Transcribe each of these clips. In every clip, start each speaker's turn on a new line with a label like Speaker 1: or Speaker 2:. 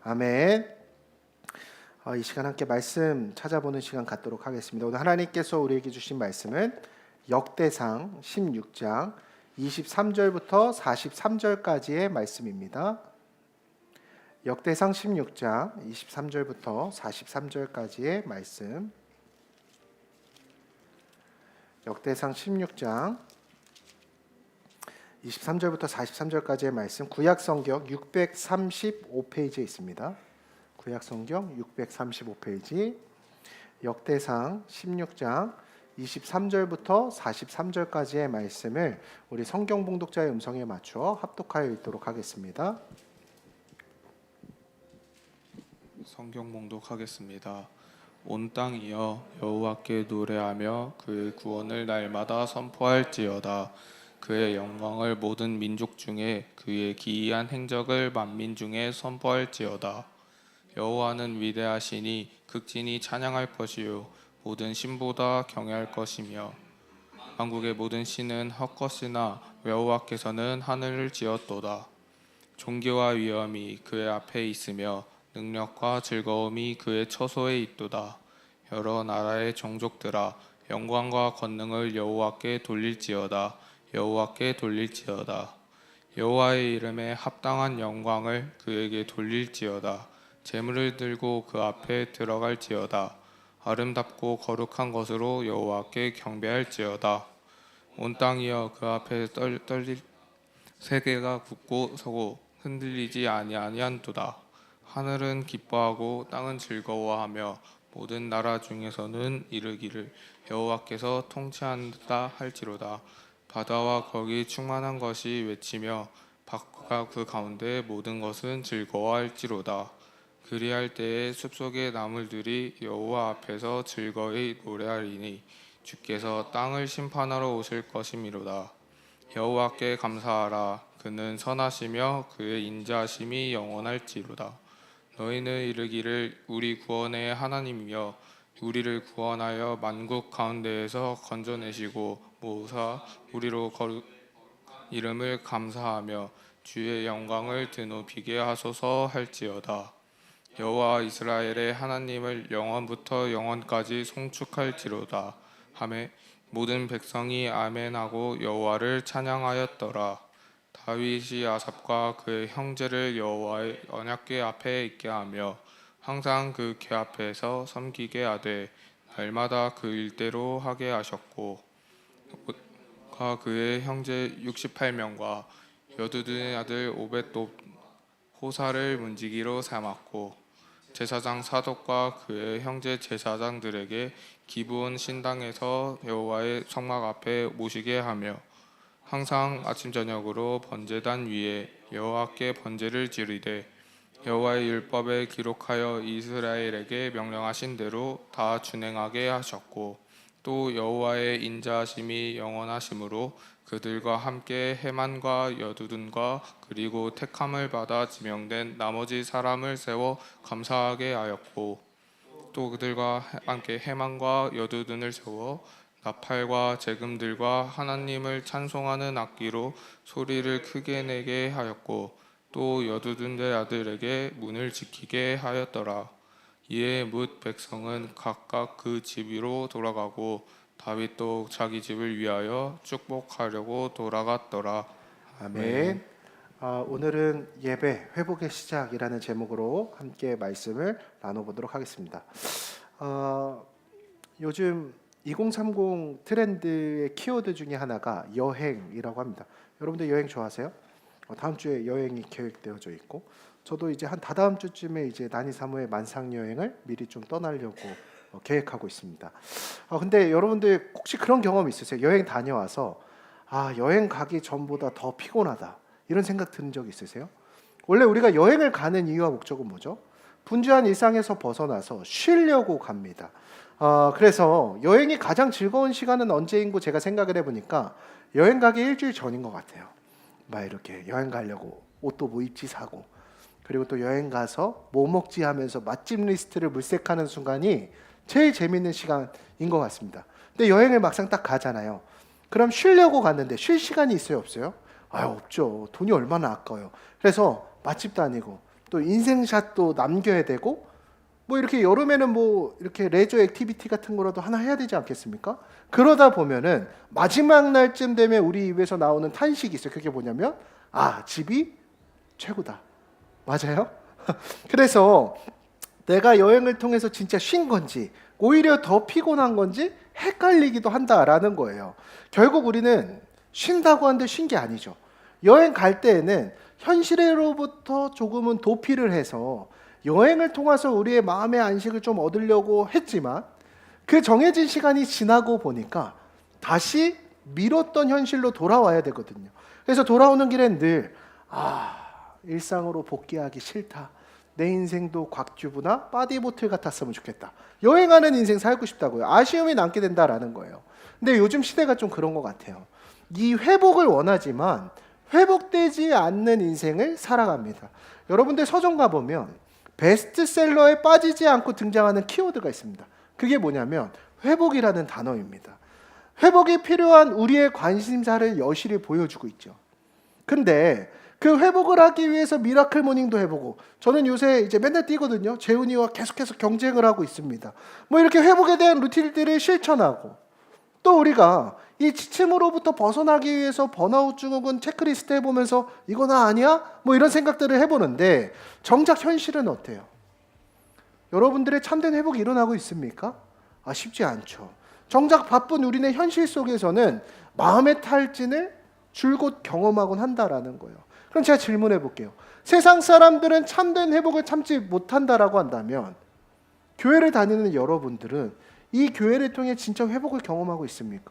Speaker 1: 아멘. 이 시간 함께 말씀 찾아보는 시간 갖도록 하겠습니다. 오늘 하나님께서 우리에게 주신 말씀은 역대상 16장 23절부터 43절까지의 말씀입니다. 역대상 16장 23절부터 43절까지의 말씀. 역대상 16장 23절부터 43절까지의 말씀, 구약성경 635페이지에 있습니다. 구약성경 635페이지, 역대상 16장 23절부터 43절까지의 말씀을 우리 성경 봉독자의 음성에 맞추어 합독하여 읽도록 하겠습니다.
Speaker 2: 성경 봉독하겠습니다. 온 땅이여 여호와께 노래하며 그의 구원을 날마다 선포할지어다. 그의 영광을 모든 민족 중에, 그의 기이한 행적을 만민 중에 선포할지어다. 여호와는 위대하시니 극진히 찬양할 것이요 모든 신보다 경외할 것이며, 만국의 모든 신은 헛것이나 여호와께서는 하늘을 지었도다. 존귀와 위엄이 그의 앞에 있으며 능력과 즐거움이 그의 처소에 있도다. 여러 나라의 종족들아 영광과 권능을 여호와께 돌릴지어다. 여호와께 돌릴지어다. 여호와의 이름에 합당한 영광을 그에게 돌릴지어다. 제물을 들고 그 앞에 들어갈지어다. 아름답고 거룩한 것으로 여호와께 경배할지어다. 온 땅이여 그 앞에 떨릴 세계가 굳고 서고 흔들리지 아니하니한도다. 하늘은 기뻐하고 땅은 즐거워하며 모든 나라 중에서는 이르기를 여호와께서 통치한다 할지로다. 바다와 거기 충만한 것이 외치며 바다가 그 가운데 모든 것은 즐거워할지로다. 그리할 때에 숲속의 나물들이 여호와 앞에서 즐거이 노래하리니 주께서 땅을 심판하러 오실 것이미로다. 여호와께 감사하라. 그는 선하시며 그의 인자하심이 영원할지로다. 너희는 이르기를 우리 구원의 하나님이여 우리를 구원하여 만국 가운데에서 건져내시고 모사 우리로 거룩 이름을 감사하며 주의 영광을 드높이게 하소서 할지어다. 여호와 이스라엘의 하나님을 영원부터 영원까지 송축할지로다 하매 모든 백성이 아멘하고 여호와를 찬양하였더라. 다윗이 아삽과 그의 형제를 여호와의 언약궤 앞에 있게 하며 항상 그 궤 앞에서 섬기게 하되 날마다 그 일대로 하게 하셨고, 그의 형제 68명과 여두둔의 아들 오벳도 호사를 문지기로 삼았고, 제사장 사독과 그의 형제 제사장들에게 기브온 신당에서 여호와의 성막 앞에 모시게 하며 항상 아침 저녁으로 번제단 위에 여호와께 번제를 지르되 여호와의 율법에 기록하여 이스라엘에게 명령하신 대로 다 준행하게 하셨고, 또 여호와의 인자하심이 영원하심으로 그들과 함께 헤만과 여두둔과 그리고 택함을 받아 지명된 나머지 사람을 세워 감사하게 하였고, 또 그들과 함께 헤만과 여두둔을 세워 나팔과 제금들과 하나님을 찬송하는 악기로 소리를 크게 내게 하였고, 또 여두둔의 아들에게 문을 지키게 하였더라. 이에 뭇 백성은 각각 그 집 위로 돌아가고 다윗도 자기 집을 위하여 축복하려고 돌아갔더라.
Speaker 1: 아멘. 오늘은 예배 회복의 시작이라는 제목으로 함께 말씀을 나눠보도록 하겠습니다. 요즘 2030 트렌드의 키워드 중에 하나가 여행이라고 합니다. 여러분들 여행 좋아하세요? 다음 주에 여행이 계획되어져 있고, 저도 이제 한 다다음 주쯤에 이제 난이 사무의 만상 여행을 미리 좀 떠나려고 계획하고 있습니다. 근데 여러분들 혹시 그런 경험 있으세요? 여행 다녀와서 여행 가기 전보다 더 피곤하다 이런 생각 드는 적 있으세요? 원래 우리가 여행을 가는 이유와 목적은 뭐죠? 분주한 일상에서 벗어나서 쉬려고 갑니다. 그래서 여행이 가장 즐거운 시간은 언제인고 제가 생각을 해보니까 여행 가기 일주일 전인 것 같아요. 막 이렇게 여행 가려고 옷도 뭐 입지 사고, 그리고 또 여행 가서 뭐 먹지 하면서 맛집 리스트를 물색하는 순간이 제일 재밌는 시간인 것 같습니다. 근데 여행을 막상 딱 가잖아요. 그럼 쉬려고 갔는데 쉴 시간이 있어요, 없어요? 없죠. 돈이 얼마나 아까워요. 그래서 맛집도 아니고 또 인생샷도 남겨야 되고 뭐 이렇게 여름에는 뭐 이렇게 레저 액티비티 같은 거라도 하나 해야 되지 않겠습니까? 그러다 보면은 마지막 날쯤 되면 우리 입에서 나오는 탄식이 있어요. 그게 뭐냐면 집이 최고다. 맞아요? 그래서 내가 여행을 통해서 진짜 쉰 건지 오히려 더 피곤한 건지 헷갈리기도 한다라는 거예요. 결국 우리는 쉰다고 하는데 쉰 게 아니죠. 여행 갈 때에는 현실로부터 조금은 도피를 해서 여행을 통해서 우리의 마음의 안식을 좀 얻으려고 했지만 그 정해진 시간이 지나고 보니까 다시 미뤘던 현실로 돌아와야 되거든요. 그래서 돌아오는 길엔 늘 일상으로 복귀하기 싫다. 내 인생도 곽튜브나 바디보틀 같았으면 좋겠다. 여행하는 인생 살고 싶다고요. 아쉬움이 남게 된다라는 거예요. 근데 요즘 시대가 좀 그런 것 같아요. 이 회복을 원하지만 회복되지 않는 인생을 살아갑니다. 여러분들 서점 가보면 베스트셀러에 빠지지 않고 등장하는 키워드가 있습니다. 그게 뭐냐면 회복이라는 단어입니다. 회복이 필요한 우리의 관심사를 여실히 보여주고 있죠. 근데 그 회복을 하기 위해서 미라클 모닝도 해보고, 저는 요새 이제 맨날 뛰거든요. 재훈이와 계속해서 경쟁을 하고 있습니다. 뭐 이렇게 회복에 대한 루틴들을 실천하고, 또 우리가 이 지침으로부터 벗어나기 위해서 번아웃 증후군 체크리스트 해보면서 이거 나 아니야? 뭐 이런 생각들을 해보는데 정작 현실은 어때요? 여러분들의 참된 회복이 일어나고 있습니까? 쉽지 않죠. 정작 바쁜 우리네 현실 속에서는 마음의 탈진을 줄곧 경험하곤 한다라는 거예요. 그럼 제가 질문해 볼게요. 세상 사람들은 참된 회복을 참지 못한다라고 한다면 교회를 다니는 여러분들은 이 교회를 통해 진짜 회복을 경험하고 있습니까?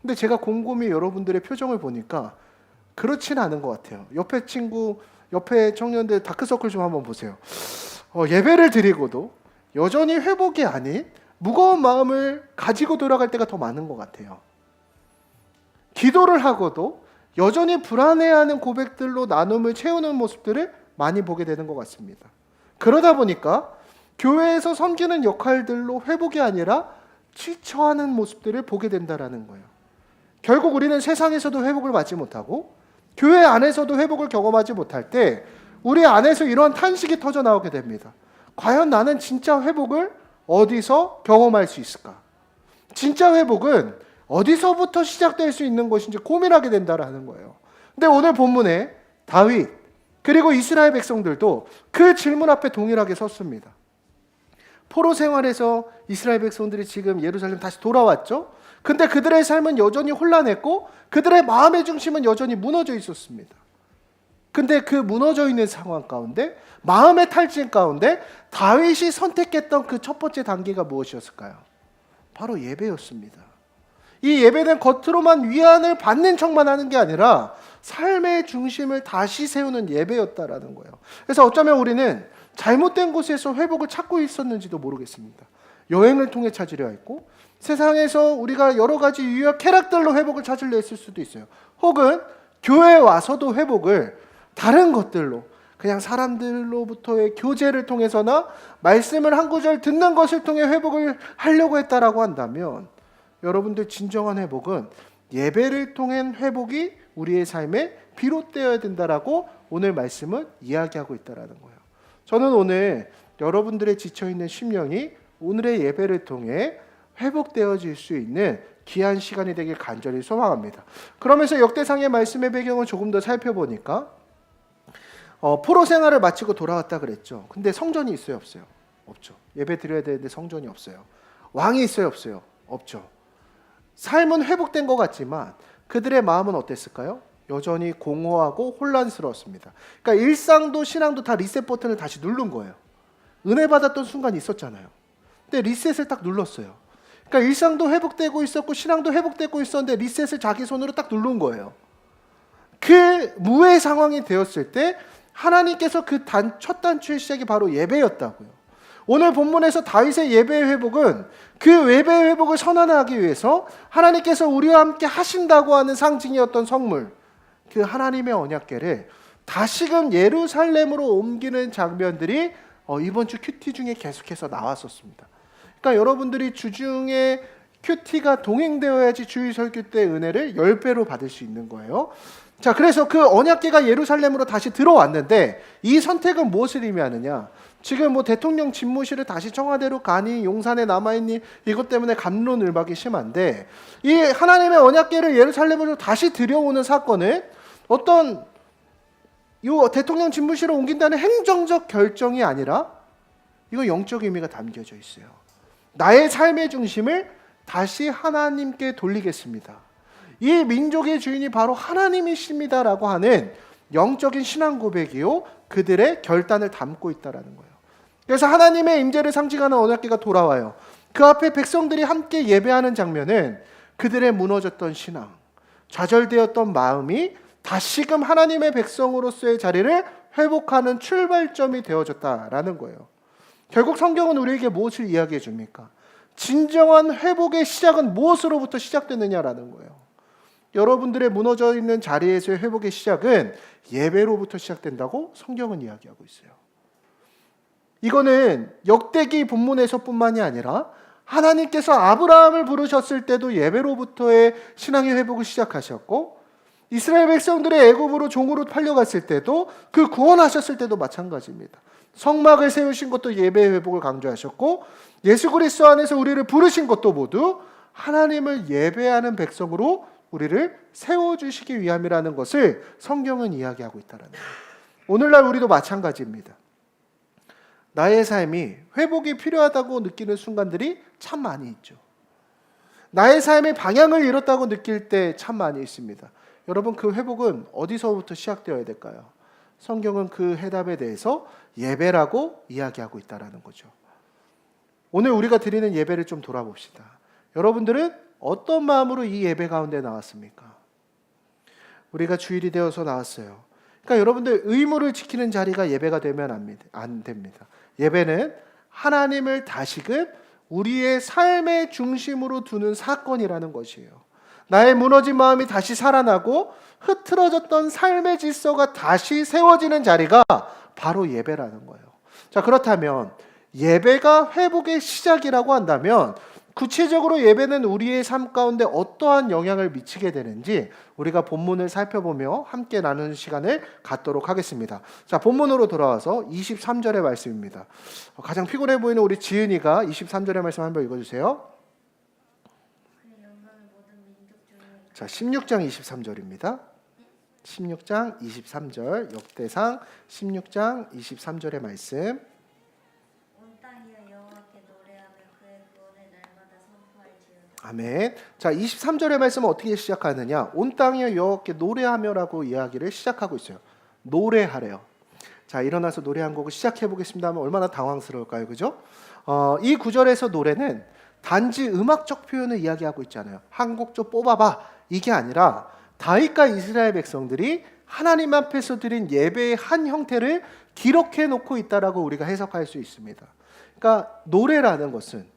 Speaker 1: 근데 제가 곰곰이 여러분들의 표정을 보니까 그렇지는 않은 것 같아요. 옆에 친구, 옆에 청년들 다크서클 좀 한번 보세요. 예배를 드리고도 여전히 회복이 아닌 무거운 마음을 가지고 돌아갈 때가 더 많은 것 같아요. 기도를 하고도 여전히 불안해하는 고백들로 나눔을 채우는 모습들을 많이 보게 되는 것 같습니다. 그러다 보니까 교회에서 섬기는 역할들로 회복이 아니라 지쳐하는 모습들을 보게 된다는 거예요. 결국 우리는 세상에서도 회복을 받지 못하고 교회 안에서도 회복을 경험하지 못할 때 우리 안에서 이러한 탄식이 터져 나오게 됩니다. 과연 나는 진짜 회복을 어디서 경험할 수 있을까? 진짜 회복은 어디서부터 시작될 수 있는 것인지 고민하게 된다라는 거예요. 근데 오늘 본문에 다윗 그리고 이스라엘 백성들도 그 질문 앞에 동일하게 섰습니다. 포로 생활에서 이스라엘 백성들이 지금 예루살렘 다시 돌아왔죠. 근데 그들의 삶은 여전히 혼란했고 그들의 마음의 중심은 여전히 무너져 있었습니다. 근데 그 무너져 있는 상황 가운데 마음의 탈진 가운데 다윗이 선택했던 그 첫 번째 단계가 무엇이었을까요? 바로 예배였습니다. 이 예배는 겉으로만 위안을 받는 척만 하는 게 아니라 삶의 중심을 다시 세우는 예배였다라는 거예요. 그래서 어쩌면 우리는 잘못된 곳에서 회복을 찾고 있었는지도 모르겠습니다. 여행을 통해 찾으려 했고 세상에서 우리가 여러 가지 유효한 쾌락들로 회복을 찾으려 했을 수도 있어요. 혹은 교회에 와서도 회복을 다른 것들로 그냥 사람들로부터의 교제를 통해서나 말씀을 한 구절 듣는 것을 통해 회복을 하려고 했다라고 한다면 여러분들 진정한 회복은 예배를 통한 회복이 우리의 삶에 비롯되어야 된다라고 오늘 말씀은 이야기하고 있다라는 거예요. 저는 오늘 여러분들의 지쳐있는 심령이 오늘의 예배를 통해 회복되어질 수 있는 귀한 시간이 되길 간절히 소망합니다. 그러면서 역대상의 말씀의 배경을 조금 더 살펴보니까 포로 생활을 마치고 돌아왔다 그랬죠. 근데 성전이 있어요, 없어요? 없죠. 예배 드려야 되는데 성전이 없어요. 왕이 있어요, 없어요? 없죠. 삶은 회복된 것 같지만 그들의 마음은 어땠을까요? 여전히 공허하고 혼란스러웠습니다. 그러니까 일상도 신앙도 다 리셋 버튼을 다시 누른 거예요. 은혜 받았던 순간이 있었잖아요. 근데 리셋을 딱 눌렀어요. 그러니까 일상도 회복되고 있었고 신앙도 회복되고 있었는데 리셋을 자기 손으로 딱 누른 거예요. 그 무의 상황이 되었을 때 하나님께서 그 첫 단추의 시작이 바로 예배였다고요. 오늘 본문에서 다윗의 예배의 회복은 그 예배의 회복을 선언하기 위해서 하나님께서 우리와 함께 하신다고 하는 상징이었던 성물, 그 하나님의 언약궤를 다시금 예루살렘으로 옮기는 장면들이 이번 주 큐티 중에 계속해서 나왔었습니다. 그러니까 여러분들이 주중에 큐티가 동행되어야지 주일 설교 때 은혜를 10배로 받을 수 있는 거예요. 자, 그래서 그 언약궤가 예루살렘으로 다시 들어왔는데 이 선택은 무엇을 의미하느냐? 지금 뭐 대통령 집무실을 다시 청와대로 가니 용산에 남아있니 이것 때문에 갑론을박이 심한데 이 하나님의 언약궤를 예루살렘으로 다시 들여오는 사건은 어떤 이 대통령 집무실을 옮긴다는 행정적 결정이 아니라 이거 영적 의미가 담겨져 있어요. 나의 삶의 중심을 다시 하나님께 돌리겠습니다. 이 민족의 주인이 바로 하나님이십니다라고 하는 영적인 신앙 고백이요 그들의 결단을 담고 있다라는 거예요. 그래서 하나님의 임재를 상징하는 언약궤가 돌아와요. 그 앞에 백성들이 함께 예배하는 장면은 그들의 무너졌던 신앙, 좌절되었던 마음이 다시금 하나님의 백성으로서의 자리를 회복하는 출발점이 되어졌다라는 거예요. 결국 성경은 우리에게 무엇을 이야기해 줍니까? 진정한 회복의 시작은 무엇으로부터 시작되느냐라는 거예요. 여러분들의 무너져 있는 자리에서의 회복의 시작은 예배로부터 시작된다고 성경은 이야기하고 있어요. 이거는 역대기 본문에서뿐만이 아니라 하나님께서 아브라함을 부르셨을 때도 예배로부터의 신앙의 회복을 시작하셨고 이스라엘 백성들의 애굽으로 종으로 팔려갔을 때도 그 구원하셨을 때도 마찬가지입니다. 성막을 세우신 것도 예배의 회복을 강조하셨고 예수 그리스도 안에서 우리를 부르신 것도 모두 하나님을 예배하는 백성으로 우리를 세워주시기 위함이라는 것을 성경은 이야기하고 있다는 거예요. 오늘날 우리도 마찬가지입니다. 나의 삶이 회복이 필요하다고 느끼는 순간들이 참 많이 있죠. 나의 삶의 방향을 잃었다고 느낄 때 참 많이 있습니다. 여러분 그 회복은 어디서부터 시작되어야 될까요? 성경은 그 해답에 대해서 예배라고 이야기하고 있다는 거죠. 오늘 우리가 드리는 예배를 좀 돌아봅시다. 여러분들은 어떤 마음으로 이 예배 가운데 나왔습니까? 우리가 주일이 되어서 나왔어요. 그러니까 여러분들 의무를 지키는 자리가 예배가 되면 안 됩니다. 예배는 하나님을 다시금 우리의 삶의 중심으로 두는 사건이라는 것이에요. 나의 무너진 마음이 다시 살아나고 흐트러졌던 삶의 질서가 다시 세워지는 자리가 바로 예배라는 거예요. 자, 그렇다면 예배가 회복의 시작이라고 한다면 구체적으로 예배는 우리의 삶 가운데 어떠한 영향을 미치게 되는지 우리가 본문을 살펴보며 함께 나누는 시간을 갖도록 하겠습니다. 자, 본문으로 돌아와서 23절의 말씀입니다. 가장 피곤해 보이는 우리 지은이가 23절의 말씀 한번 읽어주세요. 자, 16장 23절입니다. 16장 23절 역대상 16장 23절의 말씀. 아멘. 자, 23절의 말씀은 어떻게 시작하느냐? 온 땅이여 여호와께 노래하며라고 이야기를 시작하고 있어요. 노래하래요. 자, 일어나서 노래 한 곡을 시작해 보겠습니다 하면 얼마나 당황스러울까요? 그죠? 이 구절에서 노래는 단지 음악적 표현을 이야기하고 있잖아요. 한 곡 좀 뽑아봐. 이게 아니라 다윗과 이스라엘 백성들이 하나님 앞에서 드린 예배의 한 형태를 기록해 놓고 있다라고 우리가 해석할 수 있습니다. 그러니까 노래라는 것은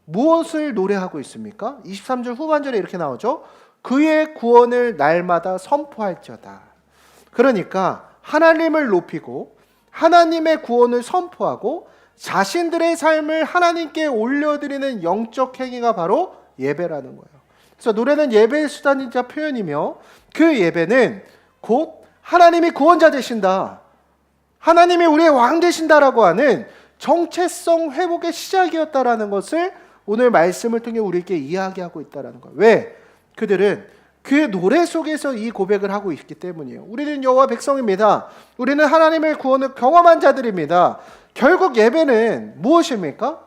Speaker 1: 무엇을 노래하고 있습니까? 23절 후반절에 이렇게 나오죠. 그의 구원을 날마다 선포할지어다. 그러니까 하나님을 높이고 하나님의 구원을 선포하고 자신들의 삶을 하나님께 올려드리는 영적 행위가 바로 예배라는 거예요. 그래서 노래는 예배의 수단이자 표현이며 그 예배는 곧 하나님이 구원자 되신다, 하나님이 우리의 왕 되신다라고 하는 정체성 회복의 시작이었다라는 것을 오늘 말씀을 통해 우리에게 이야기하고 있다는 거예요. 왜? 그들은 그 노래 속에서 이 고백을 하고 있기 때문이에요. 우리는 여호와 백성입니다. 우리는 하나님의 구원을 경험한 자들입니다. 결국 예배는 무엇입니까?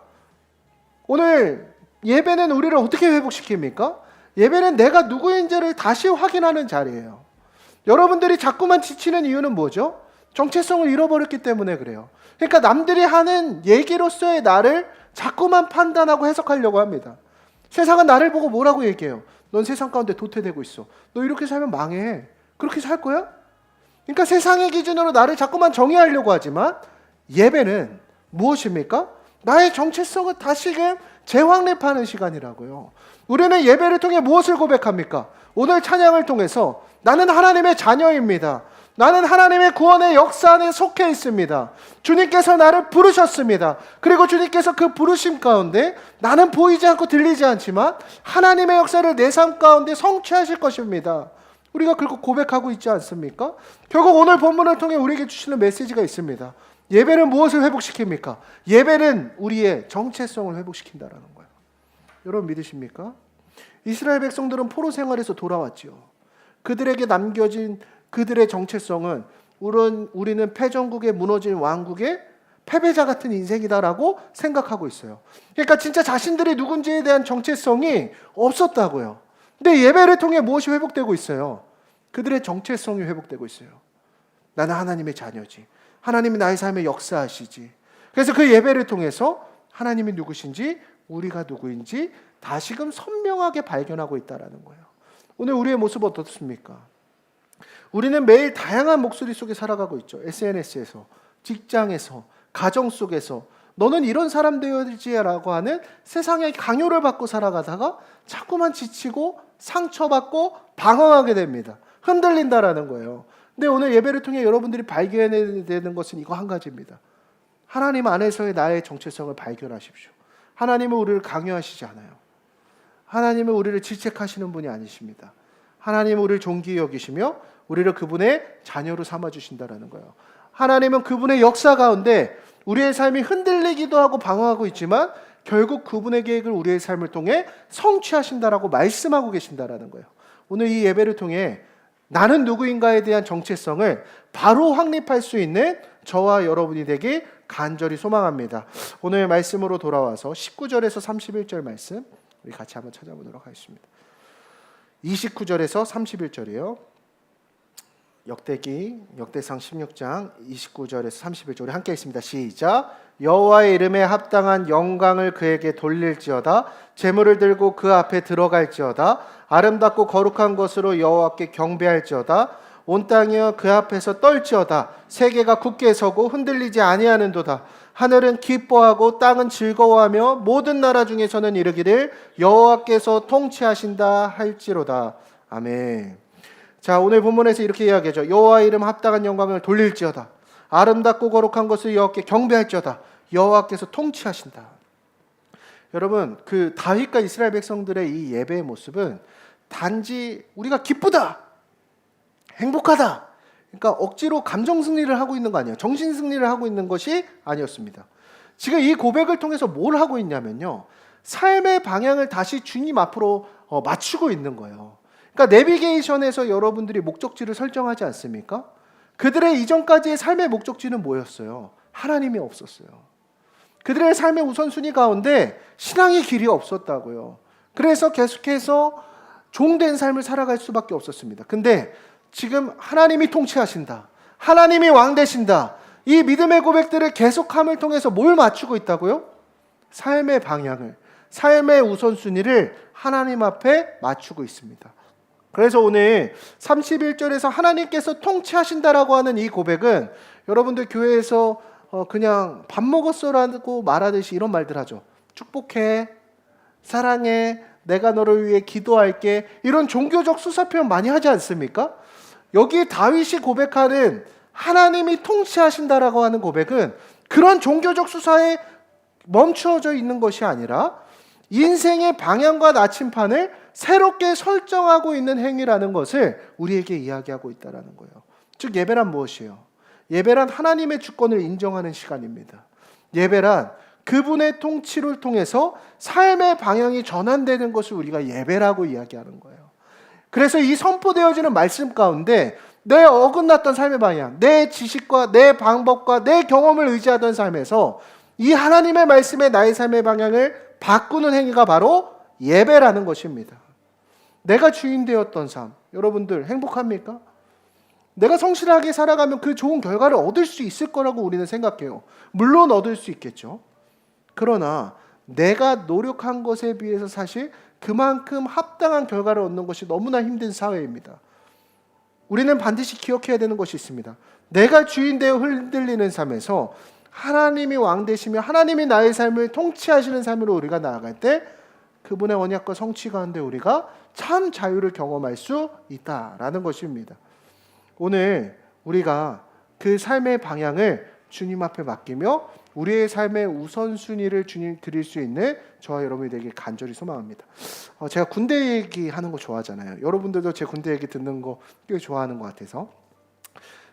Speaker 1: 오늘 예배는 우리를 어떻게 회복시킵니까? 예배는 내가 누구인지를 다시 확인하는 자리예요. 여러분들이 자꾸만 지치는 이유는 뭐죠? 정체성을 잃어버렸기 때문에 그래요. 그러니까 남들이 하는 얘기로서의 나를 자꾸만 판단하고 해석하려고 합니다. 세상은 나를 보고 뭐라고 얘기해요? 넌 세상 가운데 도태되고 있어. 너 이렇게 살면 망해. 그렇게 살 거야? 그러니까 세상의 기준으로 나를 자꾸만 정의하려고 하지만 예배는 무엇입니까? 나의 정체성을 다시금 재확립하는 시간이라고요. 우리는 예배를 통해 무엇을 고백합니까? 오늘 찬양을 통해서 나는 하나님의 자녀입니다. 나는 하나님의 구원의 역사 안에 속해 있습니다. 주님께서 나를 부르셨습니다. 그리고 주님께서 그 부르심 가운데 나는 보이지 않고 들리지 않지만 하나님의 역사를 내 삶 가운데 성취하실 것입니다. 우리가 그렇게 고백하고 있지 않습니까? 결국 오늘 본문을 통해 우리에게 주시는 메시지가 있습니다. 예배는 무엇을 회복시킵니까? 예배는 우리의 정체성을 회복시킨다라는 거예요. 여러분 믿으십니까? 이스라엘 백성들은 포로 생활에서 돌아왔지요. 그들에게 남겨진 그들의 정체성은 우리는 패전국에 무너진 왕국의 패배자 같은 인생이다라고 생각하고 있어요. 그러니까 진짜 자신들이 누군지에 대한 정체성이 없었다고요. 근데 예배를 통해 무엇이 회복되고 있어요? 그들의 정체성이 회복되고 있어요. 나는 하나님의 자녀지. 하나님이 나의 삶에 역사하시지. 그래서 그 예배를 통해서 하나님이 누구신지, 우리가 누구인지 다시금 선명하게 발견하고 있다는 거예요. 오늘 우리의 모습 어떻습니까? 우리는 매일 다양한 목소리 속에 살아가고 있죠. SNS에서, 직장에서, 가정 속에서 너는 이런 사람 되어야지라고 하는 세상의 강요를 받고 살아가다가 자꾸만 지치고 상처받고 방황하게 됩니다. 흔들린다라는 거예요. 근데 오늘 예배를 통해 여러분들이 발견해야 되는 것은 이거 한 가지입니다. 하나님 안에서의 나의 정체성을 발견하십시오. 하나님은 우리를 강요하시지 않아요. 하나님은 우리를 질책하시는 분이 아니십니다. 하나님은 우리를 존귀히 여기시며 우리를 그분의 자녀로 삼아주신다는 거예요. 하나님은 그분의 역사 가운데 우리의 삶이 흔들리기도 하고 방황하고 있지만 결국 그분의 계획을 우리의 삶을 통해 성취하신다라고 말씀하고 계신다라는 거예요. 오늘 이 예배를 통해 나는 누구인가에 대한 정체성을 바로 확립할 수 있는 저와 여러분이 되길 간절히 소망합니다. 오늘 말씀으로 돌아와서 19절에서 31절 말씀 우리 같이 한번 찾아보도록 하겠습니다. 29절에서 31절이에요. 역대상 16장 29절에서 31절 우리 함께 읽습니다. 시작. 여호와의 이름에 합당한 영광을 그에게 돌릴지어다. 제물을 들고 그 앞에 들어갈지어다. 아름답고 거룩한 것으로 여호와께 경배할지어다. 온 땅이여 그 앞에서 떨지어다. 세계가 굳게 서고 흔들리지 아니하는도다. 하늘은 기뻐하고 땅은 즐거워하며 모든 나라 중에서는 이르기를 여호와께서 통치하신다 할지로다. 아멘. 자, 오늘 본문에서 이렇게 이야기하죠. 여호와의 이름 합당한 영광을 돌릴지어다. 아름답고 거룩한 것을 여호와께 경배할지어다. 여호와께서 통치하신다. 여러분, 그 다윗과 이스라엘 백성들의 이 예배의 모습은 단지 우리가 기쁘다, 행복하다, 그러니까 억지로 감정 승리를 하고 있는 거 아니에요. 정신 승리를 하고 있는 것이 아니었습니다. 지금 이 고백을 통해서 뭘 하고 있냐면요, 삶의 방향을 다시 주님 앞으로 맞추고 있는 거예요. 그러니까 내비게이션에서 여러분들이 목적지를 설정하지 않습니까? 그들의 이전까지의 삶의 목적지는 뭐였어요? 하나님이 없었어요. 그들의 삶의 우선순위 가운데 신앙의 길이 없었다고요. 그래서 계속해서 종된 삶을 살아갈 수밖에 없었습니다. 근데 지금 하나님이 통치하신다, 하나님이 왕 되신다, 이 믿음의 고백들을 계속함을 통해서 뭘 맞추고 있다고요? 삶의 방향을, 삶의 우선순위를 하나님 앞에 맞추고 있습니다. 그래서 오늘 31절에서 하나님께서 통치하신다라고 하는 이 고백은 여러분들 교회에서 그냥 밥 먹었어라고 말하듯이 이런 말들 하죠. 축복해, 사랑해, 내가 너를 위해 기도할게, 이런 종교적 수사 표현 많이 하지 않습니까? 여기 다윗이 고백하는 하나님이 통치하신다라고 하는 고백은 그런 종교적 수사에 멈추어져 있는 것이 아니라 인생의 방향과 나침판을 새롭게 설정하고 있는 행위라는 것을 우리에게 이야기하고 있다는 거예요. 즉 예배란 무엇이에요? 예배란 하나님의 주권을 인정하는 시간입니다. 예배란 그분의 통치를 통해서 삶의 방향이 전환되는 것을 우리가 예배라고 이야기하는 거예요. 그래서 이 선포되어지는 말씀 가운데 내 어긋났던 삶의 방향, 내 지식과 내 방법과 내 경험을 의지하던 삶에서 이 하나님의 말씀에 나의 삶의 방향을 바꾸는 행위가 바로 예배라는 것입니다. 내가 주인 되었던 삶, 여러분들 행복합니까? 내가 성실하게 살아가면 그 좋은 결과를 얻을 수 있을 거라고 우리는 생각해요. 물론 얻을 수 있겠죠. 그러나 내가 노력한 것에 비해서 사실 그만큼 합당한 결과를 얻는 것이 너무나 힘든 사회입니다. 우리는 반드시 기억해야 되는 것이 있습니다. 내가 주인 되어 흔들리는 삶에서 하나님이 왕 되시며 하나님이 나의 삶을 통치하시는 삶으로 우리가 나아갈 때 그분의 언약과 성취 가운데 우리가 참 자유를 경험할 수 있다라는 것입니다. 오늘 우리가 그 삶의 방향을 주님 앞에 맡기며 우리의 삶의 우선순위를 주님 드릴 수 있는 저와 여러분이 되길 간절히 소망합니다. 제가 군대 얘기하는 거 좋아하잖아요. 여러분들도 제 군대 얘기 듣는 거 꽤 좋아하는 것 같아서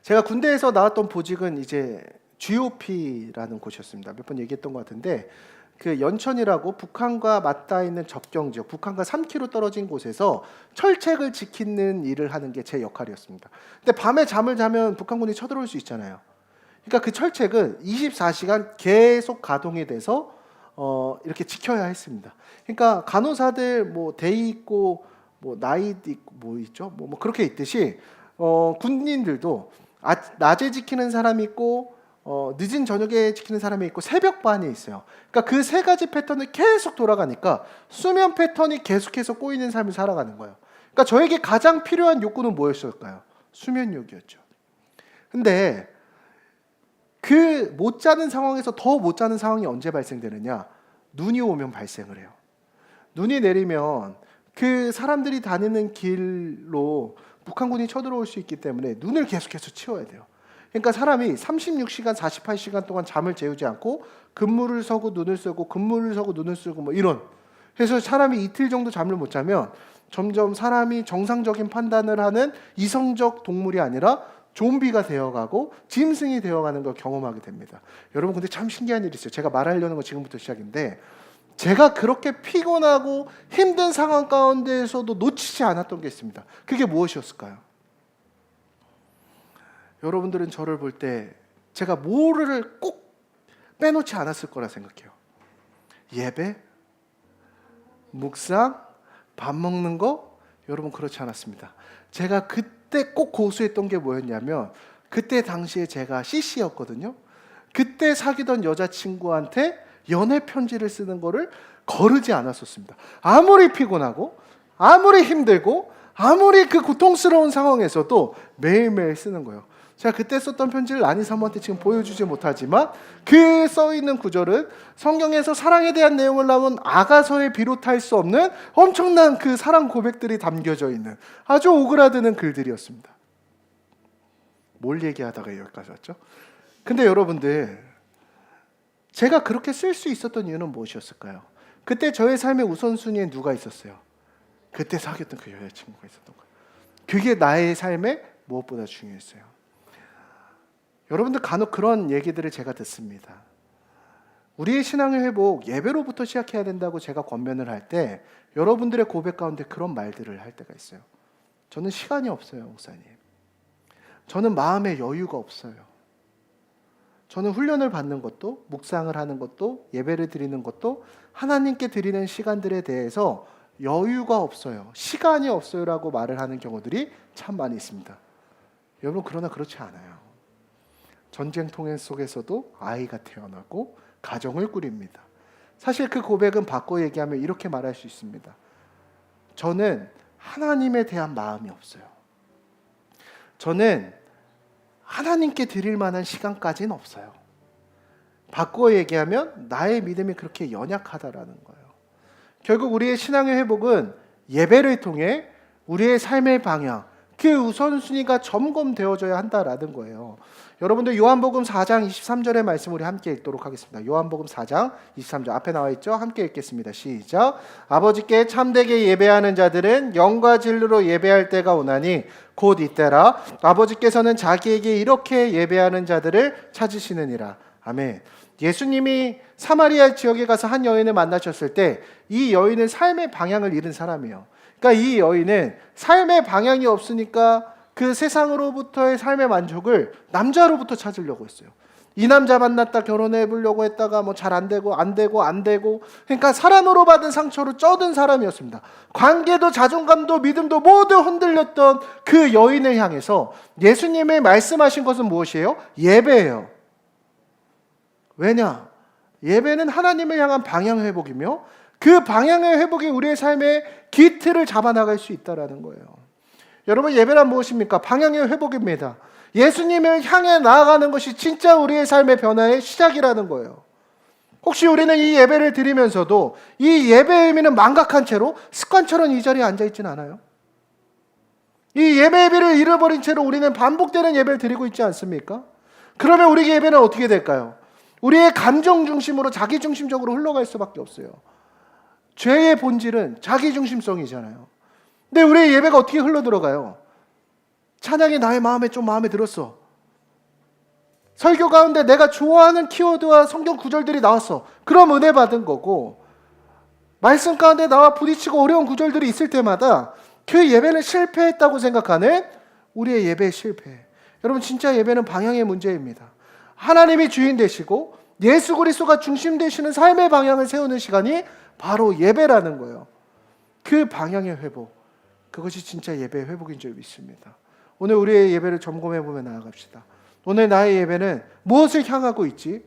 Speaker 1: 제가 군대에서 나왔던 보직은 이제 GOP라는 곳이었습니다. 몇 번 얘기했던 것 같은데 그 연천이라고 북한과 맞닿아 있는 접경 지역, 북한과 3km 떨어진 곳에서 철책을 지키는 일을 하는 게 제 역할이었습니다. 근데 밤에 잠을 자면 북한군이 쳐들어올 수 있잖아요. 그러니까 그 철책은 24시간 계속 가동이 돼서 이렇게 지켜야 했습니다. 그러니까 간호사들 뭐 데이 있고 뭐 나이트 있고 뭐 있죠? 뭐 그렇게 있듯이 군인들도 낮에 지키는 사람이 있고 늦은 저녁에 지키는 사람이 있고 새벽반이 있어요. 그러니까 그 세 가지 패턴이 계속 돌아가니까 수면 패턴이 계속해서 꼬이는 삶을 살아가는 거예요. 그러니까 저에게 가장 필요한 욕구는 뭐였을까요? 수면욕이었죠. 근데 그 못 자는 상황에서 더 못 자는 상황이 언제 발생되느냐? 눈이 오면 발생을 해요. 눈이 내리면 그 사람들이 다니는 길로 북한군이 쳐들어올 수 있기 때문에 눈을 계속해서 치워야 돼요. 그러니까 사람이 36시간, 48시간 동안 잠을 재우지 않고 근무를 서고 눈을 쓰고 근무를 서고 눈을 쓰고 뭐 이런. 그래서 사람이 이틀 정도 잠을 못 자면 점점 사람이 정상적인 판단을 하는 이성적 동물이 아니라 좀비가 되어가고 짐승이 되어가는 걸 경험하게 됩니다. 여러분 근데 참 신기한 일이 있어요. 제가 말하려는 건 지금부터 시작인데 제가 그렇게 피곤하고 힘든 상황 가운데에서도 놓치지 않았던 게 있습니다. 그게 무엇이었을까요? 여러분들은 저를 볼 때 제가 뭐를 꼭 빼놓지 않았을 거라 생각해요. 예배, 묵상, 밥 먹는 거 여러분 그렇지 않았습니다. 제가 그때 꼭 고수했던 게 뭐였냐면 그때 당시에 제가 CC였거든요. 그때 사귀던 여자친구한테 연애 편지를 쓰는 거를 거르지 않았었습니다. 아무리 피곤하고 아무리 힘들고 아무리 그 고통스러운 상황에서도 매일매일 쓰는 거예요. 제가 그때 썼던 편지를 아니 사모한테 지금 보여주지 못하지만 그 써있는 구절은 성경에서 사랑에 대한 내용을 나온 아가서에 비롯할 수 없는 엄청난 그 사랑 고백들이 담겨져 있는 아주 오그라드는 글들이었습니다. 뭘 얘기하다가 여기까지 왔죠? 근데 여러분들 제가 그렇게 쓸 수 있었던 이유는 무엇이었을까요? 그때 저의 삶의 우선순위에 누가 있었어요? 그때 사귀었던 그 여자친구가 있었던 거예요. 그게 나의 삶에 무엇보다 중요했어요. 여러분들 간혹 그런 얘기들을 제가 듣습니다. 우리의 신앙의 회복 예배로부터 시작해야 된다고 제가 권면을 할 때 여러분들의 고백 가운데 그런 말들을 할 때가 있어요. 저는 시간이 없어요, 목사님. 저는 마음의 여유가 없어요. 저는 훈련을 받는 것도 묵상을 하는 것도 예배를 드리는 것도 하나님께 드리는 시간들에 대해서 여유가 없어요. 시간이 없어요 라고 말을 하는 경우들이 참 많이 있습니다. 여러분 그러나 그렇지 않아요. 전쟁통행 속에서도 아이가 태어나고 가정을 꾸립니다. 사실 그 고백은 바꿔 얘기하면 이렇게 말할 수 있습니다. 저는 하나님에 대한 마음이 없어요. 저는 하나님께 드릴 만한 시간까지는 없어요. 바꿔 얘기하면 나의 믿음이 그렇게 연약하다라는 거예요. 결국 우리의 신앙의 회복은 예배를 통해 우리의 삶의 방향, 그 우선순위가 점검되어져야 한다라는 거예요. 여러분들 요한복음 4장 23절의 말씀 우리 함께 읽도록 하겠습니다. 요한복음 4장 23절 앞에 나와 있죠? 함께 읽겠습니다. 시작. 아버지께 참되게 예배하는 자들은 영과 진리로 예배할 때가 오나니 곧 이때라. 아버지께서는 자기에게 이렇게 예배하는 자들을 찾으시느니라. 아멘. 예수님이 사마리아 지역에 가서 한 여인을 만나셨을 때 이 여인은 삶의 방향을 잃은 사람이에요. 그러니까 이 여인은 삶의 방향이 없으니까 그 세상으로부터의 삶의 만족을 남자로부터 찾으려고 했어요. 이 남자 만났다 결혼해 보려고 했다가 뭐 잘 안 되고 그러니까 사람으로 받은 상처로 쩌든 사람이었습니다. 관계도 자존감도 믿음도 모두 흔들렸던 그 여인을 향해서 예수님이 말씀하신 것은 무엇이에요? 예배예요. 왜냐? 예배는 하나님을 향한 방향 회복이며 그 방향의 회복이 우리의 삶의 기틀을 잡아나갈 수 있다는 거예요. 여러분 예배란 무엇입니까? 방향의 회복입니다. 예수님을 향해 나아가는 것이 진짜 우리의 삶의 변화의 시작이라는 거예요. 혹시 우리는 이 예배를 드리면서도 이 예배의 의미는 망각한 채로 습관처럼 이 자리에 앉아있지는 않아요? 이 예배의 의미를 잃어버린 채로 우리는 반복되는 예배를 드리고 있지 않습니까? 그러면 우리 예배는 어떻게 될까요? 우리의 감정 중심으로 자기 중심적으로 흘러갈 수밖에 없어요. 죄의 본질은 자기 중심성이잖아요. 근데 우리의 예배가 어떻게 흘러 들어가요? 찬양이 나의 마음에 좀 마음에 들었어. 설교 가운데 내가 좋아하는 키워드와 성경 구절들이 나왔어. 그럼 은혜 받은 거고, 말씀 가운데 나와 부딪히고 어려운 구절들이 있을 때마다 그 예배는 실패했다고 생각하는 우리의 예배의 실패. 여러분, 진짜 예배는 방향의 문제입니다. 하나님이 주인 되시고 예수 그리스도가 중심 되시는 삶의 방향을 세우는 시간이 바로 예배라는 거예요. 그 방향의 회복, 그것이 진짜 예배의 회복인 줄 믿습니다. 오늘 우리의 예배를 점검해 보며 나아갑시다. 오늘 나의 예배는 무엇을 향하고 있지?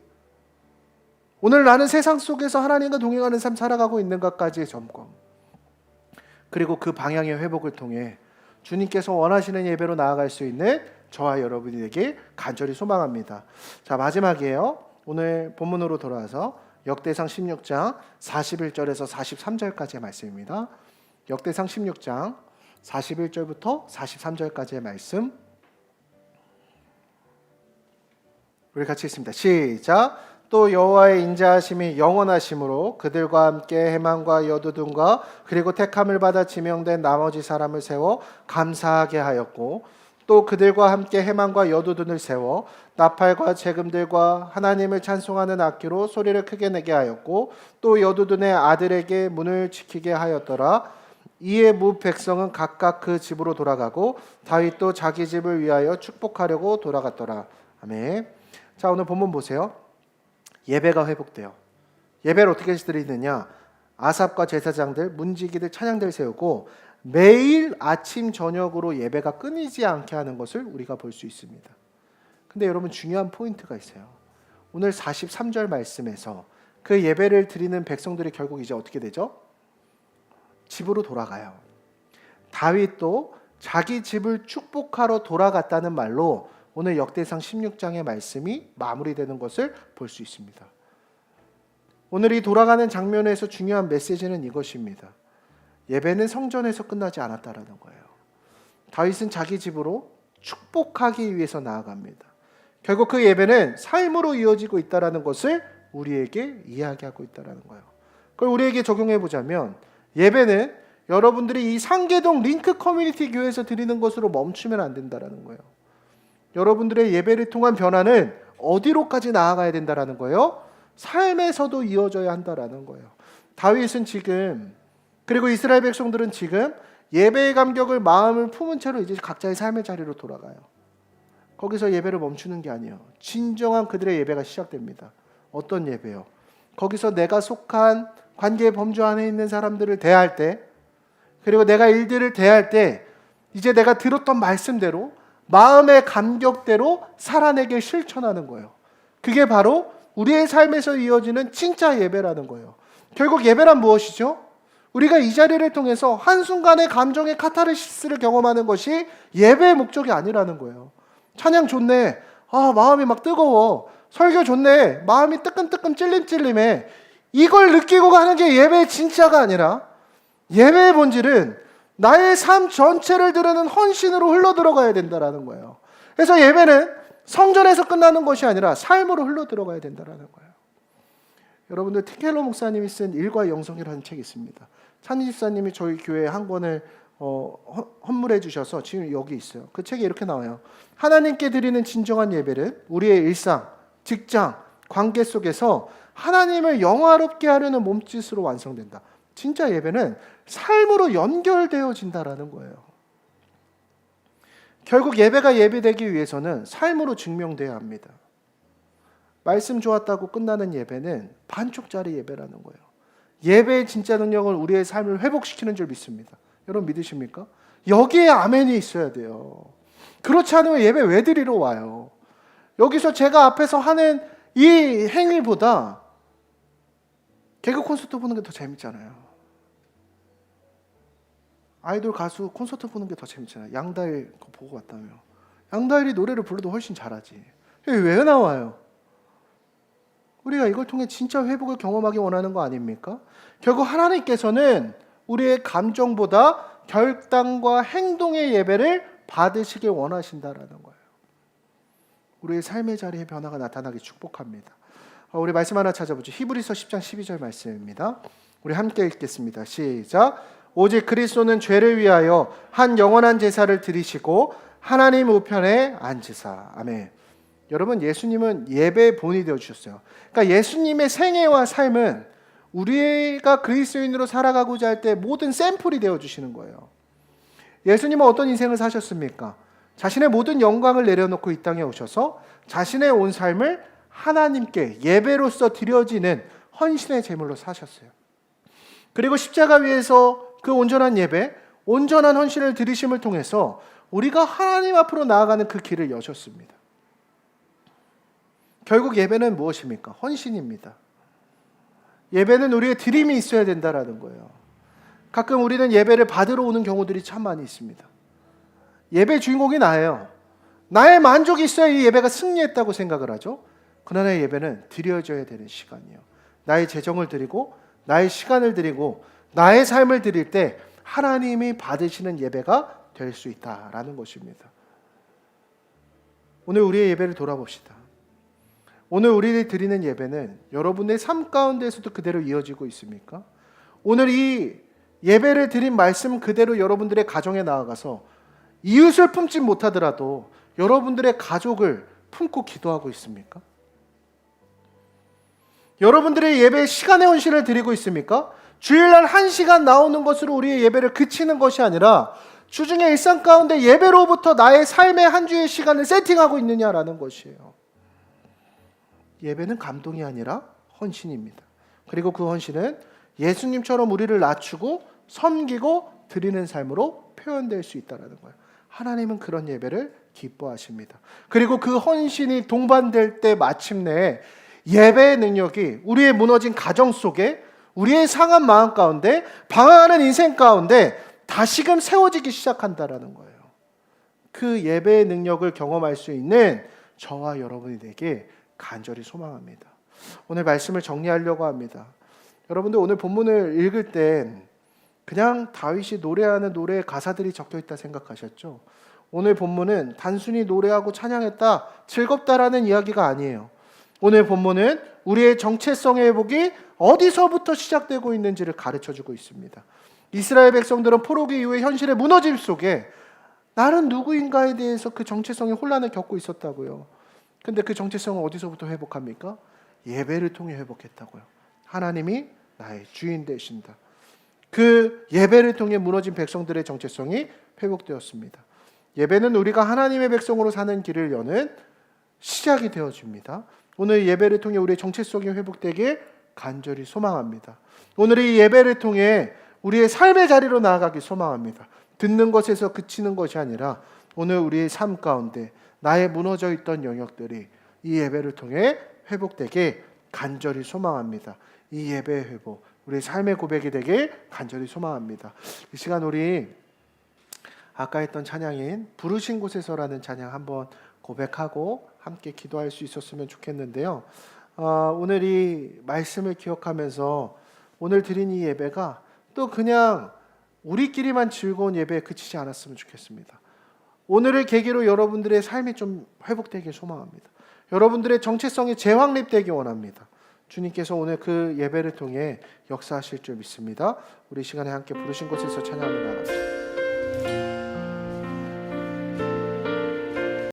Speaker 1: 오늘 나는 세상 속에서 하나님과 동행하는 삶 살아가고 있는가까지의 점검. 그리고 그 방향의 회복을 통해 주님께서 원하시는 예배로 나아갈 수 있는 저와 여러분에게 간절히 소망합니다. 자, 마지막이에요. 오늘 본문으로 돌아와서 역대상 16장 41절에서 43절까지의 말씀입니다. 역대상 16장 41절부터 43절까지의 말씀, 우리 같이 읽습니다. 시작. 또 여호와의 인자하심이 영원하심으로 그들과 함께 해만과 여두둔과 그리고 택함을 받아 지명된 나머지 사람을 세워 감사하게 하였고, 또 그들과 함께 해만과 여두둔을 세워 나팔과 재금들과 하나님을 찬송하는 악기로 소리를 크게 내게 하였고, 또 여두둔의 아들에게 문을 지키게 하였더라. 이에 무 백성은 각각 그 집으로 돌아가고 다윗도 자기 집을 위하여 축복하려고 돌아갔더라. 아멘. 자, 오늘 본문 보세요. 예배가 회복돼요. 예배를 어떻게 드리느냐? 아삽과 제사장들, 문지기들, 찬양들 세우고 매일 아침 저녁으로 예배가 끊이지 않게 하는 것을 우리가 볼 수 있습니다. 근데 여러분, 중요한 포인트가 있어요. 오늘 43절 말씀에서 그 예배를 드리는 백성들이 결국 이제 어떻게 되죠? 집으로 돌아가요. 다윗도 자기 집을 축복하러 돌아갔다는 말로 오늘 역대상 16장의 말씀이 마무리되는 것을 볼 수 있습니다. 오늘 이 돌아가는 장면에서 중요한 메시지는 이것입니다. 예배는 성전에서 끝나지 않았다라는 거예요. 다윗은 자기 집으로 축복하기 위해서 나아갑니다. 결국 그 예배는 삶으로 이어지고 있다라는 것을 우리에게 이야기하고 있다라는 거예요. 그걸 우리에게 적용해 보자면, 예배는 여러분들이 이 상계동 링크 커뮤니티 교회에서 드리는 것으로 멈추면 안 된다라는 거예요. 여러분들의 예배를 통한 변화는 어디로까지 나아가야 된다라는 거예요? 삶에서도 이어져야 한다라는 거예요. 다윗은 지금, 그리고 이스라엘 백성들은 지금 예배의 감격을 마음을 품은 채로 이제 각자의 삶의 자리로 돌아가요. 거기서 예배를 멈추는 게 아니에요. 진정한 그들의 예배가 시작됩니다. 어떤 예배요? 거기서 내가 속한 관계의 범주 안에 있는 사람들을 대할 때, 그리고 내가 일들을 대할 때 이제 내가 들었던 말씀대로 마음의 감격대로 살아내길 실천하는 거예요. 그게 바로 우리의 삶에서 이어지는 진짜 예배라는 거예요. 결국 예배란 무엇이죠? 우리가 이 자리를 통해서 한순간의 감정의 카타르시스를 경험하는 것이 예배의 목적이 아니라는 거예요. 찬양 좋네. 마음이 막 뜨거워. 설교 좋네. 마음이 뜨끔뜨끔 찔림찔림해. 이걸 느끼고 가는 게 예배의 진짜가 아니라, 예배의 본질은 나의 삶 전체를 드리는 헌신으로 흘러들어가야 된다는 거예요. 그래서 예배는 성전에서 끝나는 것이 아니라 삶으로 흘러들어가야 된다는 거예요. 여러분들, 티켈러 목사님이 쓴 일과 영성이라는 책이 있습니다. 찬희 집사님이 저희 교회에 한 권을 헌물해 주셔서 지금 여기 있어요. 그 책에 이렇게 나와요. 하나님께 드리는 진정한 예배는 우리의 일상, 직장, 관계 속에서 하나님을 영화롭게 하려는 몸짓으로 완성된다. 진짜 예배는 삶으로 연결되어진다라는 거예요. 결국 예배가 예배되기 위해서는 삶으로 증명돼야 합니다. 말씀 좋았다고 끝나는 예배는 반쪽짜리 예배라는 거예요. 예배의 진짜 능력은 우리의 삶을 회복시키는 줄 믿습니다. 여러분 믿으십니까? 여기에 아멘이 있어야 돼요. 그렇지 않으면 예배 왜 드리러 와요? 여기서 제가 앞에서 하는 이 행위보다 개그 콘서트 보는 게 더 재밌잖아요. 아이돌 가수 콘서트 보는 게 더 재밌잖아요. 양다일 거 보고 왔다며. 양다일이 노래를 불러도 훨씬 잘하지. 왜 나와요? 우리가 이걸 통해 진짜 회복을 경험하기 원하는 거 아닙니까? 결국 하나님께서는 우리의 감정보다 결단과 행동의 예배를 받으시길 원하신다라는 거예요. 우리의 삶의 자리에 변화가 나타나기 축복합니다. 우리 말씀 하나 찾아보죠. 히브리서 10장 12절 말씀입니다. 우리 함께 읽겠습니다. 시작. 오직 그리스도는 죄를 위하여 한 영원한 제사를 드리시고 하나님 우편에 앉으사. 아멘. 여러분, 예수님은 예배의 본이 되어주셨어요. 그러니까 예수님의 생애와 삶은 우리가 그리스도인으로 살아가고자 할 때 모든 샘플이 되어주시는 거예요. 예수님은 어떤 인생을 사셨습니까? 자신의 모든 영광을 내려놓고 이 땅에 오셔서 자신의 온 삶을 하나님께 예배로서 드려지는 헌신의 제물로 사셨어요. 그리고 십자가 위에서 그 온전한 예배, 온전한 헌신을 드리심을 통해서 우리가 하나님 앞으로 나아가는 그 길을 여셨습니다. 결국 예배는 무엇입니까? 헌신입니다. 예배는 우리의 드림이 있어야 된다라는 거예요. 가끔 우리는 예배를 받으러 오는 경우들이 참 많이 있습니다. 예배 주인공이 나예요. 나의 만족이 있어야 이 예배가 승리했다고 생각을 하죠. 그러나 예배는 드려져야 되는 시간이에요. 나의 재정을 드리고 나의 시간을 드리고 나의 삶을 드릴 때 하나님이 받으시는 예배가 될 수 있다라는 것입니다. 오늘 우리의 예배를 돌아봅시다. 오늘 우리들이 드리는 예배는 여러분의 삶 가운데에서도 그대로 이어지고 있습니까? 오늘 이 예배를 드린 말씀 그대로 여러분들의 가정에 나아가서 이웃을 품지 못하더라도 여러분들의 가족을 품고 기도하고 있습니까? 여러분들의 예배 시간의 헌신을 드리고 있습니까? 주일날 1시간 나오는 것으로 우리의 예배를 그치는 것이 아니라 주중의 일상 가운데 예배로부터 나의 삶의 한 주의 시간을 세팅하고 있느냐라는 것이에요. 예배는 감동이 아니라 헌신입니다. 그리고 그 헌신은 예수님처럼 우리를 낮추고 섬기고 드리는 삶으로 표현될 수 있다는 거예요. 하나님은 그런 예배를 기뻐하십니다. 그리고 그 헌신이 동반될 때 마침내 예배의 능력이 우리의 무너진 가정 속에, 우리의 상한 마음 가운데, 방황하는 인생 가운데 다시금 세워지기 시작한다라는 거예요. 그 예배의 능력을 경험할 수 있는 저와 여러분이 되게 간절히 소망합니다. 오늘 말씀을 정리하려고 합니다. 여러분들 오늘 본문을 읽을 땐 그냥 다윗이 노래하는 노래의 가사들이 적혀있다 생각하셨죠? 오늘 본문은 단순히 노래하고 찬양했다, 즐겁다라는 이야기가 아니에요. 오늘 본문은 우리의 정체성의 회복이 어디서부터 시작되고 있는지를 가르쳐주고 있습니다. 이스라엘 백성들은 포로기 이후의 현실의 무너짐 속에 나는 누구인가에 대해서 그 정체성의 혼란을 겪고 있었다고요. 근데 그 정체성은 어디서부터 회복합니까? 예배를 통해 회복했다고요. 하나님이 나의 주인 되신다. 그 예배를 통해 무너진 백성들의 정체성이 회복되었습니다. 예배는 우리가 하나님의 백성으로 사는 길을 여는 시작이 되어줍니다. 오늘 예배를 통해 우리의 정체성이 회복되길 간절히 소망합니다. 오늘 이 예배를 통해 우리의 삶의 자리로 나아가길 소망합니다. 듣는 것에서 그치는 것이 아니라 오늘 우리의 삶 가운데 나의 무너져 있던 영역들이 이 예배를 통해 회복되길 간절히 소망합니다. 이 예배의 회복, 우리의 삶의 고백이 되길 간절히 소망합니다. 이 시간 우리 아까 했던 찬양인 부르신 곳에서라는 찬양 한번 고백하고 함께 기도할 수 있었으면 좋겠는데요. 오늘 이 말씀을 기억하면서 오늘 드린 이 예배가 또 그냥 우리끼리만 즐거운 예배에 그치지 않았으면 좋겠습니다. 오늘을 계기로 여러분들의 삶이 좀 회복되길 소망합니다. 여러분들의 정체성이 재확립되기 원합니다. 주님께서 오늘 그 예배를 통해 역사하실 줄 믿습니다. 우리 시간에 함께 부르신 곳에서 찬양하며 나갑시다.